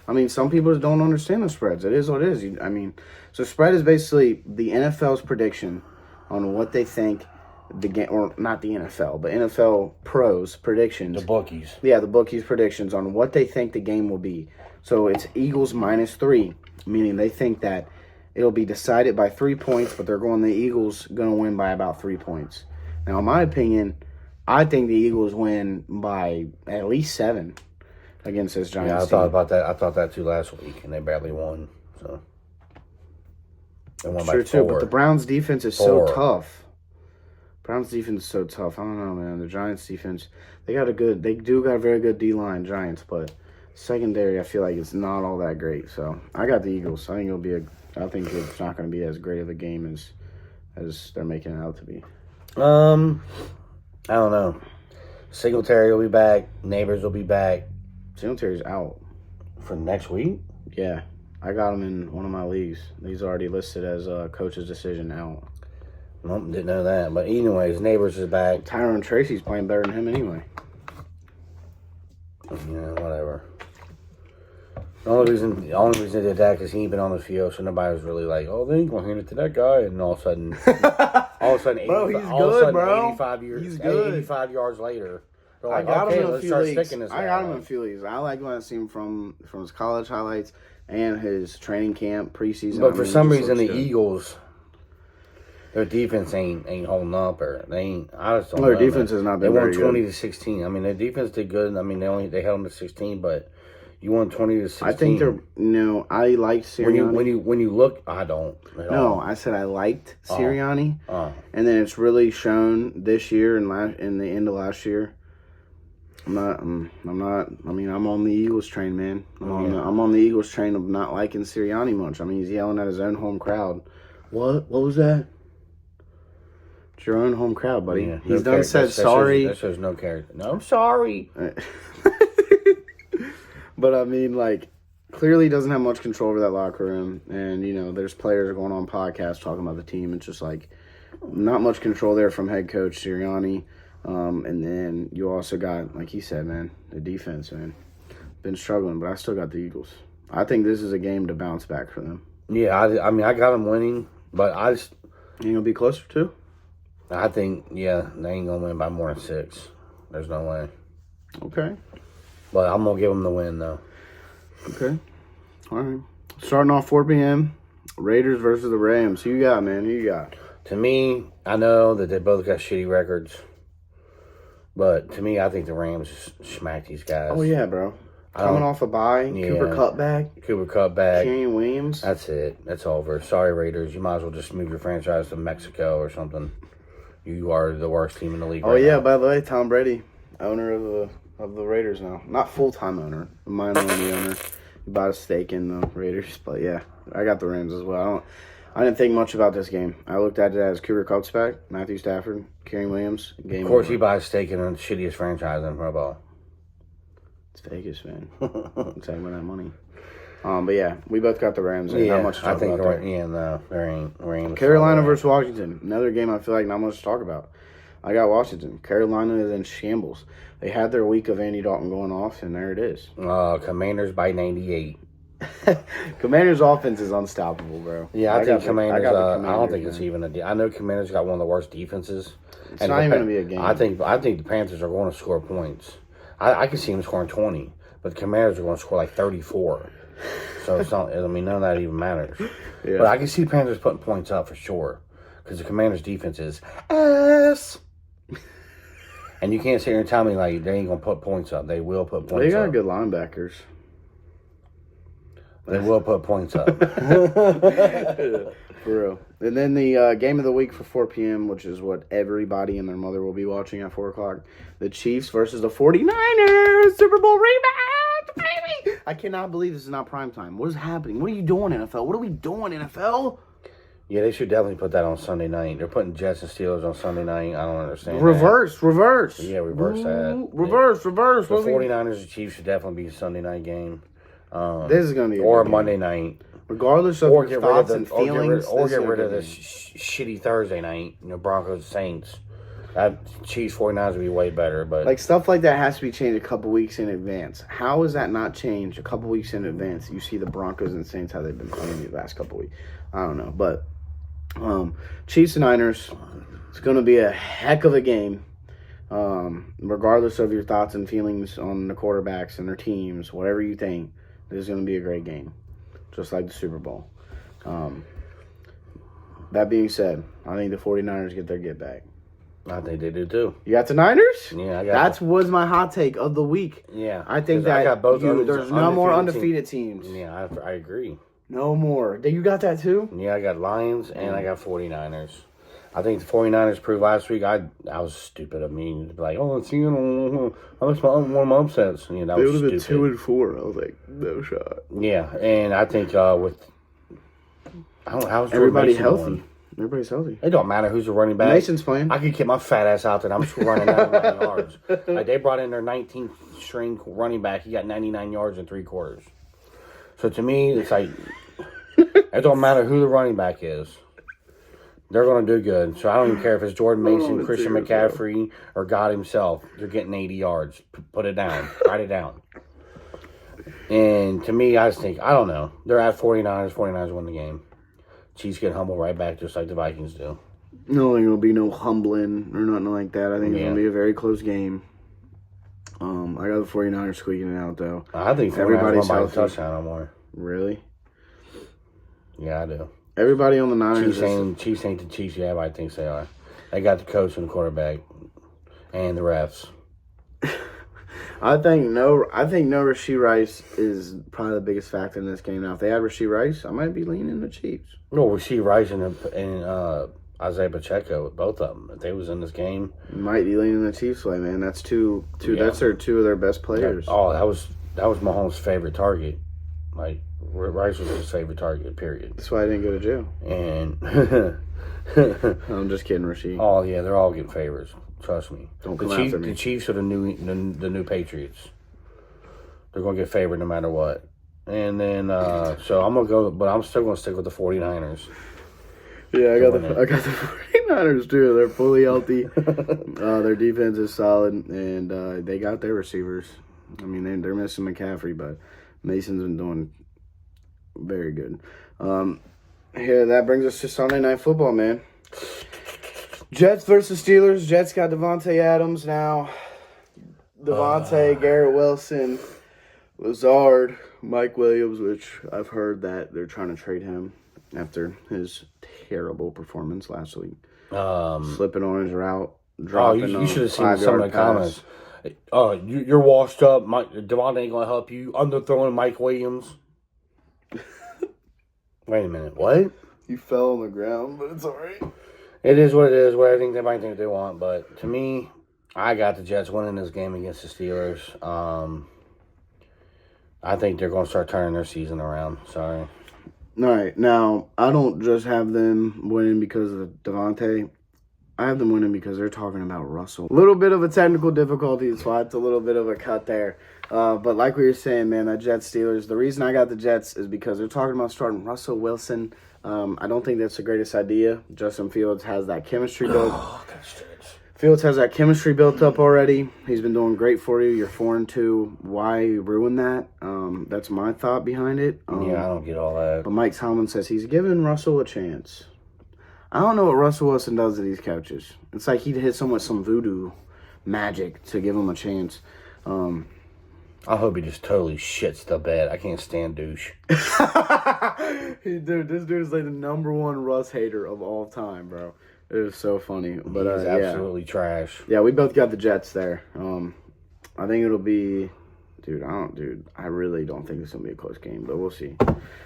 I mean, some people don't understand the spreads. It is what it is. I mean, so spread is basically the NFL's prediction on what they think the game, or not the NFL, but NFL pros predictions. The bookies. Yeah, the bookies predictions on what they think the game will be. So it's Eagles -3, meaning they think that it'll be decided by 3 points, but they're going the Eagles going to win by about 3 points. Now, in my opinion, I think the Eagles win by at least 7 against this Giants team. Thought about that. I thought that too last week, and they barely won. So they won by 4. Too, but the Browns' defense is so tough. Browns' defense is so tough. I don't know, man. The Giants' defense, they do got a very good D-line, Giants, but secondary, I feel like it's not all that great. So I got the Eagles. I think it's not going to be as great of a game as they're making it out to be. I don't know. Singletary will be back. Neighbors will be back. Singletary's out for next week. Yeah, I got him in one of my leagues. He's already listed as a coach's decision out. Nope, didn't know that. But anyways, Neighbors is back. Tyrone Tracy's playing better than him anyway. Yeah, whatever. The only reason they did that because he ain't been on the field, so nobody was really like, "Oh, they ain't gonna hand it to that guy." And all of a sudden, bro, he's good, bro. 85 yards later, they're like, I got okay, him in a let's few start leagues. sticking this I guy. got him in a few leagues. I like when I see him from his college highlights and his training camp preseason. But for some reason, the Eagles, their defense ain't holding up, or they ain't. I just don't know. Their defense has not been very good. They won 20-16. I mean, their defense did good. I mean, they held them to 16, but you won 20-16. I think I liked Sirianni. When you look, I don't. No, I said I liked Sirianni, and then it's really shown this year and in the end of last year. I'm not. I mean, I'm on the Eagles train, man. I'm on the Eagles train of not liking Sirianni much. I mean, he's yelling at his own home crowd. What was that? It's your own home crowd, buddy. Yeah, he's done said sorry. That shows no character. No, I'm sorry. But I mean, like, clearly doesn't have much control over that locker room. And, there's players going on podcasts talking about the team. It's just like not much control there from head coach Sirianni. And then you also got, like he said, man, the defense, man. Been struggling, but I still got the Eagles. I think this is a game to bounce back for them. Yeah, I mean, I got them winning, but I just... You gonna be closer to? I think, yeah, they ain't gonna win by more than 6. There's no way. Okay. But I'm gonna give them the win, though. Okay. All right. Starting off 4 p.m., Raiders versus the Rams. Who you got, man? Who you got? To me, I know that they both got shitty records. But to me, I think the Rams smacked these guys. Oh, yeah, bro. Coming off a bye. Yeah. Cooper Kupp back. Kenny Williams. That's it. That's over. Sorry, Raiders. You might as well just move your franchise to Mexico or something. You are the worst team in the league. Oh, yeah, now. By the way, Tom Brady, owner of the Raiders now. Not full-time owner. Minority owner. He bought a stake in the Raiders. But, yeah, I got the Rams as well. I didn't think much about this game. I looked at it as Cooper Kupp's back, Matthew Stafford, Kenny Williams. Game of course, over. He buys stake in the shittiest franchise in football. It's Vegas, man. I'm talking about that money. But yeah, we both got the Rams. Not much to talk about there. Yeah, no, there ain't Rams. Carolina versus Washington. Another game I feel like not much to talk about. I got Washington. Carolina is in shambles. They had their week of Andy Dalton going off, and there it is. Commanders by 98. Commanders' offense is unstoppable, bro. Yeah, I think Commanders. I don't think it's even a. I know Commanders got one of the worst defenses. It's not even going to be a game. I think the Panthers are going to score points. I can see them scoring 20, but the Commanders are going to score like 34. So it's not. I mean, none of that even matters. Yeah. But I can see the Panthers putting points up for sure because the Commanders' defense is ass. And you can't sit here and tell me like they ain't going to put points up. They will put points up. They got good linebackers. They will put points up. For real. And then the game of the week for 4 p.m., which is what everybody and their mother will be watching at 4 o'clock. The Chiefs versus the 49ers. Super Bowl rematch, baby. I cannot believe this is not prime time. What is happening? What are you doing, NFL? What are we doing, NFL? Yeah, they should definitely put that on Sunday night. They're putting Jets and Steelers on Sunday night. I don't understand Reverse. Yeah, reverse that. Reverse. The 49ers and Chiefs should definitely be a Sunday night game. This is going to be or a Monday night. Regardless of your thoughts and feelings. Or get rid of the shitty Thursday night. Broncos Saints. That Chiefs 49ers would be way better. But like stuff like that has to be changed a couple weeks in advance. How is that not changed a couple weeks in advance? You see the Broncos and Saints, how they've been playing the last couple weeks. I don't know. But Chiefs and Niners, it's going to be a heck of a game. Regardless of your thoughts and feelings on the quarterbacks and their teams, whatever you think, this is going to be a great game. Just like the Super Bowl. That being said, I think the 49ers get their get back. I think they do too. You got the Niners? Yeah, I got that was my hot take of the week. Yeah. I think that I got both there's no more undefeated teams. Yeah, I agree. No more. You got that too? Yeah, I got Lions and I got 49ers. I think the 49ers proved last week. I was stupid of me to be like, oh, let's see, I missed one of my upsets. Yeah, that was stupid. They would have been 2-4. I was like, no shot. Yeah, and I think with how's everybody healthy. Everybody's healthy. It don't matter who's the running back. Mason's playing. I could kick my fat ass out there and I'm still running 99 yards. Like they brought in their 19th string running back. He got 99 yards in 3 quarters. So to me, it's like it don't matter who the running back is. They're going to do good. So I don't even care if it's Jordan Mason, Christian McCaffrey, or God himself. They're getting 80 yards. Put it down. Write it down. And to me, I just think, I don't know. They're at 49ers. 49ers win the game. Chiefs get humbled right back just like the Vikings do. No, there will be no humbling or nothing like that. I think it's going to be a very close game. I got the 49ers squeaking it out, though. I think everybody's won by a touchdown or more. Really? Yeah, I do. Everybody on the Niners. Chiefs ain't the Chiefs yet, but I think they are. They got the coach and the quarterback and the refs. I think no Rashee Rice is probably the biggest factor in this game. Now, if they had Rashee Rice, I might be leaning the Chiefs. No, Rashee Rice and Isaiah Pacheco, both of them. If they was in this game, might be leaning the Chiefs way, man. That's two. Yeah. That's two of their best players. That was Mahomes' favorite target. Like Rice was his favorite target. Period. That's why I didn't go to jail. And I'm just kidding, Rashee. Oh yeah, they're all getting favors. Trust me. Don't come after me. The Chiefs are the new Patriots. They're gonna get favored no matter what. And then so I'm gonna go, but I'm still gonna stick with the 49ers. Yeah, I got the 49ers too. They're fully healthy. Their defense is solid, and they got their receivers. I mean, they're missing McCaffrey, but Mason's been doing very good. That brings us to Sunday Night Football, man. Jets versus Steelers. Jets got Devontae Adams now. Devontae, Garrett Wilson, Lazard, Mike Williams, which I've heard that they're trying to trade him after his terrible performance last week. Slipping on his route, dropping you should have seen some of the comments. You're washed up. Devontae ain't going to help you. Underthrowing Mike Williams. Wait a minute. What? You fell on the ground, but it's all right. It is what it is. What I think they might think they want, but to me, I got the Jets winning this game against the Steelers. I think they're going to start turning their season around. Sorry. All right. Now, I don't just have them winning because of Devontae. I have them winning because they're talking about Russell. A little bit of a technical difficulty, so it's a little bit of a cut there. But like we were saying, man, that Jets Steelers, the reason I got the Jets is because they're talking about starting Russell Wilson. I don't think that's the greatest idea. Justin Fields has that chemistry built. Fields has that chemistry built up already. He's been doing great for you. You're 4-2. Why ruin that? That's my thought behind it. I don't get all that. But Mike Tomlin says he's giving Russell a chance. I don't know what Russell Wilson does to these coaches. It's like he'd hit someone with some voodoo magic to give him a chance. I hope he just totally shits the bed. I can't stand douche. Dude, this dude is like the #1 Russ hater of all time, bro. It was so funny. But he's absolutely trash. Yeah, we both got the Jets there. I think it'll be I really don't think it's gonna be a close game, but we'll see.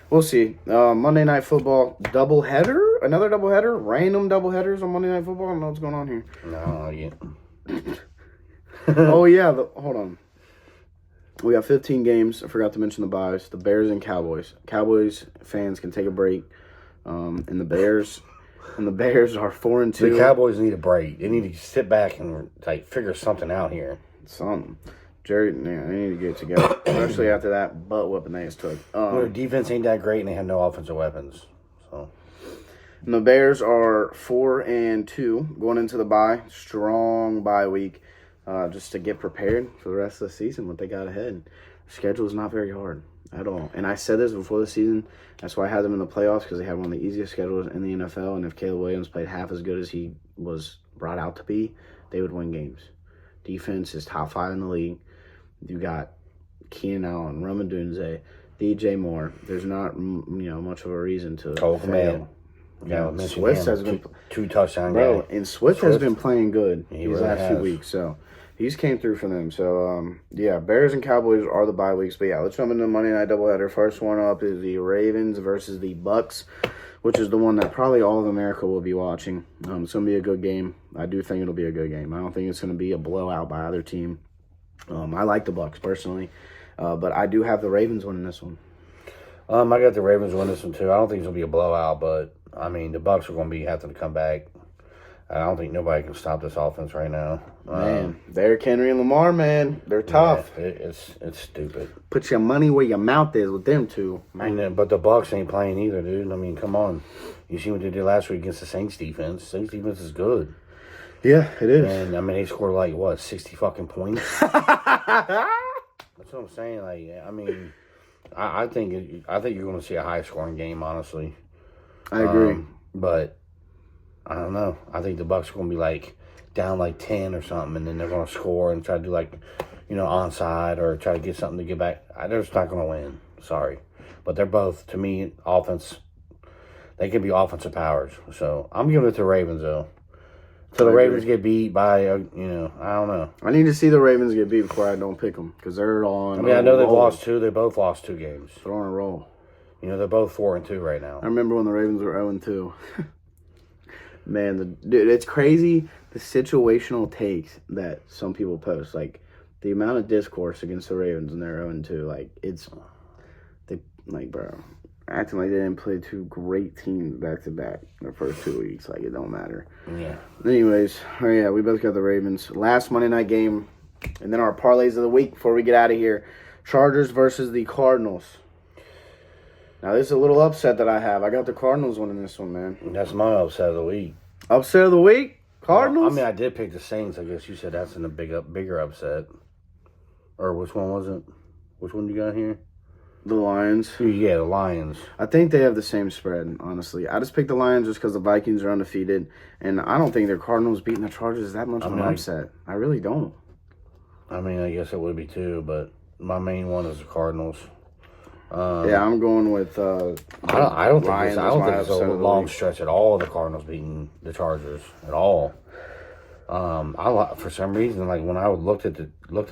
We'll see. Monday Night Football doubleheader, another doubleheader, random doubleheaders on Monday Night Football. I don't know what's going on here. No, yeah. Oh yeah, hold on. We got 15 games. I forgot to mention the buys. The Bears and Cowboys. Cowboys fans can take a break, and the Bears are 4-2. The Cowboys need a break. They need to sit back and figure something out here. Something. Jerry, yeah, they need to get it together, especially after that butt whipping they just took. Their defense ain't that great, and they have no offensive weapons. So, and the Bears are 4-2 going into the bye. Strong bye week, just to get prepared for the rest of the season. What they got ahead. The schedule is not very hard at all. And I said this before the season. That's why I had them in the playoffs, because they have one of the easiest schedules in the NFL. And if Caleb Williams played half as good as he was brought out to be, they would win games. Defense is top 5 in the league. You got Keenan Allen, Roman Dunze, DJ Moore. There's not much of a reason to fail. Yeah, Swift has been two touchdown bro, and Swift has been playing good these really last few weeks. So he's came through for them. So Bears and Cowboys are the bye weeks. But yeah, let's jump into the Monday Night doubleheader. First one up is the Ravens versus the Bucks, which is the one that probably all of America will be watching. It's gonna be a good game. I do think it'll be a good game. I don't think it's gonna be a blowout by either team. I like the Bucks personally, but I do have the Ravens winning this one. I got the Ravens winning this one too. I don't think it's gonna be a blowout, but I mean the Bucks are gonna be having to come back. I don't think nobody can stop this offense right now. Man, Derrick Henry and Lamar, man, they're tough. Yeah, it's stupid. Put your money where your mouth is with them two. But the Bucks ain't playing either, dude. I mean, come on. You see what they did last week against the Saints defense. Saints defense is good. Yeah, it is. And, I mean, they scored, 60 fucking points? That's what I'm saying. I mean, I think you're going to see a high-scoring game, honestly. I agree. But, I don't know. I think the Bucks are going to be, down, 10 or something, and then they're going to score and try to do, onside or try to get something to get back. They're just not going to win. Sorry. But they're both, to me, offense. They can be offensive powers. So, I'm giving it to Ravens, though. So the Ravens get beat by, I don't know. I need to see the Ravens get beat before I don't pick them, because they're on. I mean, I know they've lost 2. They both lost 2 games. They're on a roll. They're both 4-2 right now. I remember when the Ravens were 0-2. Man, dude, it's crazy the situational takes that some people post. The amount of discourse against the Ravens and they're 0-2. Bro, acting like they didn't play 2 great teams back to back the first 2 weeks. It don't matter. Yeah. Anyways, we both got the Ravens. Last Monday night game, and then our parlays of the week before we get out of here. Chargers versus the Cardinals. Now, this is a little upset that I have. I got the Cardinals winning this one, man. That's my upset of the week. Upset of the week? Cardinals? Well, I did pick the Saints. I guess you said that's in a bigger upset. Or which one was it? Which one you got here? The Lions. Yeah, the Lions. I think they have the same spread, honestly. I just picked the Lions just because the Vikings are undefeated. And I don't think the Cardinals beating the Chargers is that much of an upset. I really don't. I mean, I guess it would be too, but my main one is the Cardinals. I'm going with I don't think it's a long stretch at all, the Cardinals beating the Chargers at all. For some reason, when I looked at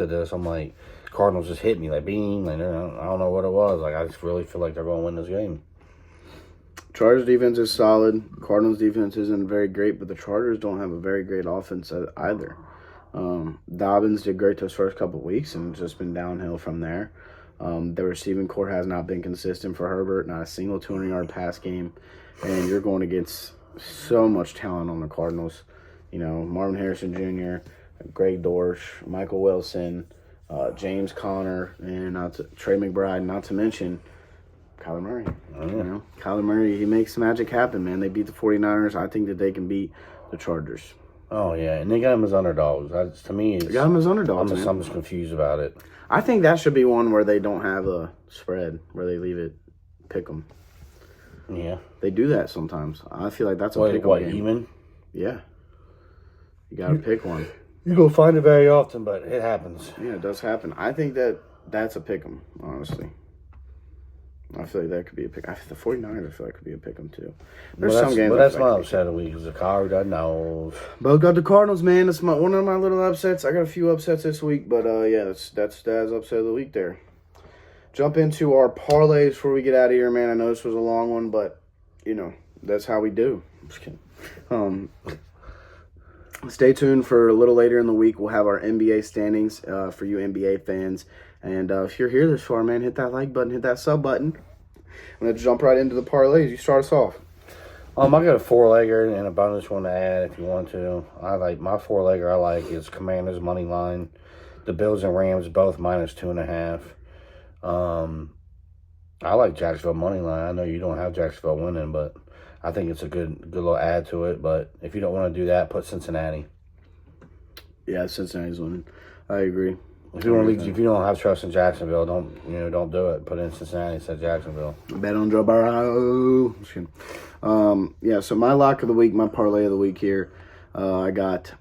this, I'm like, Cardinals just hit me bing. I don't know what it was. I just really feel like they're going to win this game. Chargers defense is solid. Cardinals defense isn't very great, but the Chargers don't have a very great offense either. Dobbins did great those first couple of weeks and it's just been downhill from there. The receiving core has not been consistent for Herbert. Not a single 200-yard pass game, and you're going against so much talent on the Cardinals. Marvin Harrison Jr., Greg Dortch, Michael Wilson, James Conner, and Trey McBride, not to mention Kyler Murray. Kyler Murray, he makes magic happen, man. They beat the 49ers. I think that they can beat the Chargers. Oh, yeah, and they got them as underdogs. To me, they got them as underdogs, I'm just confused about it. I think that should be one where they don't have a spread, where they leave it, pick them. Yeah. They do that sometimes. I feel like that's a pick 'em game. Even? Yeah. You got to pick one. You don't find it very often, but it happens. Yeah, it does happen. I think that's a pick 'em, honestly. I feel like that could be a pick. The 49ers, I feel like could be a pick 'em too. But that's my upset of the week. Is the Colorado knows. Both got the Cardinals, man. That's one of my little upsets. I got a few upsets this week, but yeah, that's Dad's upset of the week there. Jump into our parlays before we get out of here, man. I know this was a long one, but that's how we do. I'm just kidding. Stay tuned for a little later in the week. We'll have our NBA standings for you NBA fans. And if you're here this far, man, hit that like button, hit that sub button. I'm going to jump right into the parlays. You start us off. I got a 4-legger and a bonus one to add if you want to. I like my 4-legger. Is Commanders money line, the Bills and Rams both -2.5. I like Jacksonville money line. I know you don't have Jacksonville winning, but I think it's a good little add to it. But if you don't want to do that, put Cincinnati. Yeah, Cincinnati's winning. I agree. If you don't have trust in Jacksonville, don't do it. Put in Cincinnati instead of Jacksonville. Bet on Joe Burrow. So my lock of the week, my parlay of the week here, I got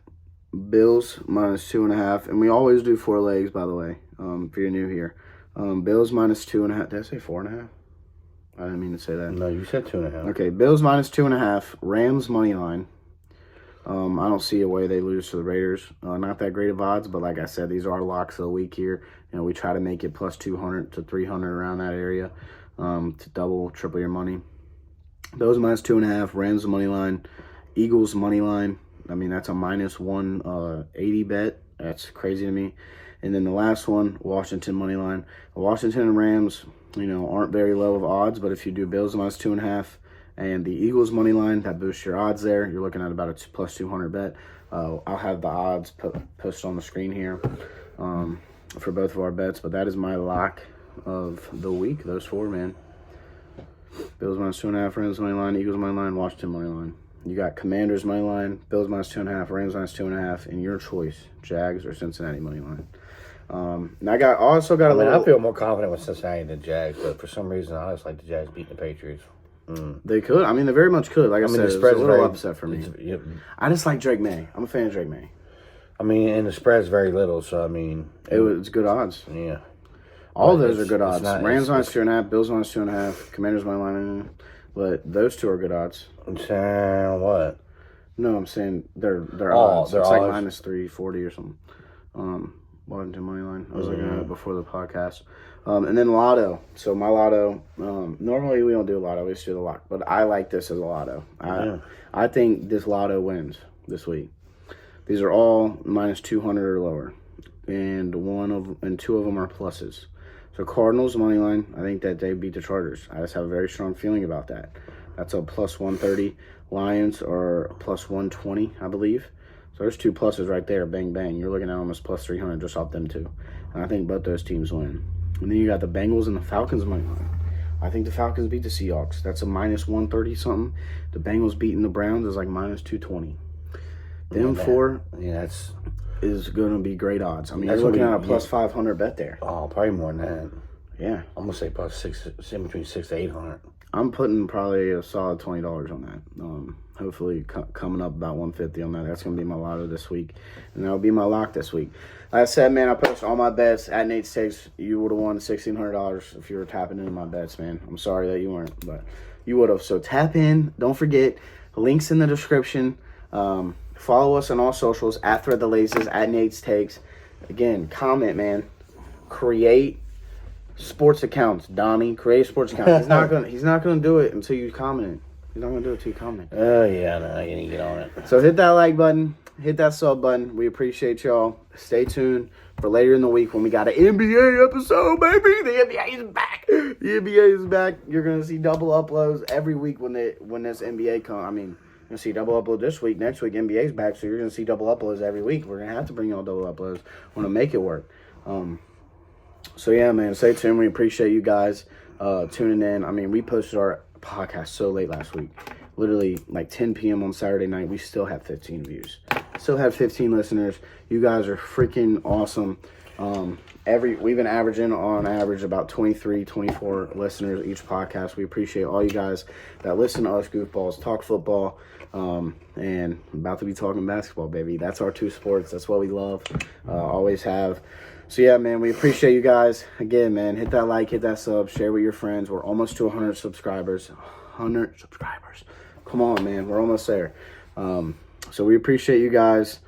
Bills -2.5, and we always do 4 legs, by the way. If you're new here, Bills -2.5. Did I say 4.5? I didn't mean to say that. No, you said 2.5. Okay, Bills -2.5, Rams money line. I don't see a way they lose to the Raiders. Not that great of odds, but like I said, these are our locks of the week here. We try to make it +200 to 300 around that area to double, triple your money. Those -2.5, Rams money line, Eagles money line. I mean, that's a -180 bet. That's crazy to me. And then the last one, Washington money line. Washington and Rams, aren't very low of odds, but if you do Bills -2.5, and the Eagles money line, that boosts your odds there. You're looking at about a +200 bet. I'll have the odds posted on the screen here for both of our bets. But that is my lock of the week. Those 4, man. Bills -2.5, Rams money line, Eagles money line, Washington money line. You got Commanders money line, Bills -2.5, Rams -2.5, and your choice, Jags or Cincinnati money line. And I feel more confident with Cincinnati than Jags, but for some reason I just like the Jags beating the Patriots. They could. I mean, they very much could. Like I said, it's a little upset for me. Yep. I just like Drake May. I'm a fan of Drake May. I mean, and the spread's very little, so I mean, it's good odds. Yeah, all of those are good odds. Rams -2.5, Bills -2.5, Commanders money line, but those 2 are good odds. I'm saying what? No, I'm saying they're odds. They're it's odds. Like -340 or something. Washington money line. I was looking at it before the podcast. And then Lotto. So my Lotto, normally we don't do Lotto, we just do the lock. But I like this as a Lotto. I think this Lotto wins this week. These are all -200 or lower. And 2 of them are pluses. So Cardinals money line, I think that they beat the Chargers. I just have a very strong feeling about that. That's a +130. Lions are +120, I believe. So there's 2 pluses right there, bang, bang. You're looking at almost +300 just off them 2. And I think both those teams win. And then you got the Bengals and the Falcons money line. I think the Falcons beat the Seahawks. That's a -130 something. The Bengals beating the Browns is like -220. Them 4 is going to be great odds. I mean, you're looking at a +500 bet there. Oh, probably more than that. Yeah. I'm going to say +6, between 600 to 800. I'm putting probably a solid $20 on that. Hopefully coming up about 150 on that. That's going to be my Lotto this week. And that'll be my lock this week. Like I said, man, I posted all my bets at Nate's Takes. You would have won $1,600 if you were tapping into my bets, man. I'm sorry that you weren't, but you would have. So tap in. Don't forget, links in the description. Follow us on all socials, at Thread the Laces, at Nate's Takes. Again, comment, man. Create sports accounts, Donnie. Create a sports account. He's not gonna do it until you comment. He's not gonna do it until you comment. Oh yeah, no, you need to get on it. So hit that like button, hit that sub button. We appreciate y'all. Stay tuned for later in the week when we got an NBA episode, baby. The NBA is back. The NBA is back. You're gonna see double uploads every week when this NBA comes. I mean, you're gonna see double upload this week. Next week NBA's back, so you're gonna see double uploads every week. We're gonna have to bring y'all double uploads. We're gonna make it work. So yeah, man, stay tuned. We appreciate you guys tuning in. I mean, we posted our podcast so late last week. Literally like 10 p.m. on Saturday night. We still have 15 views. Still have 15 listeners. You guys are freaking awesome. We've been averaging on average about 23, 24 listeners each podcast. We appreciate all you guys that listen to us goofballs talk football. And I'm about to be talking basketball, baby. That's our two sports. That's what we love. Always have. So, yeah, man, we appreciate you guys. Again, man, hit that like, hit that sub, share with your friends. We're almost to 100 subscribers. 100 subscribers. Come on, man. We're almost there. So we appreciate you guys.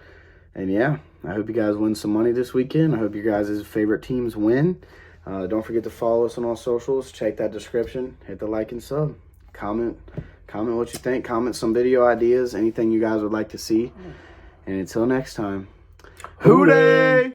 And, yeah, I hope you guys win some money this weekend. I hope your guys' favorite teams win. Don't forget to follow us on all socials. Check that description. Hit the like and sub. Comment what you think. Comment some video ideas. Anything you guys would like to see. And until next time. Hooday!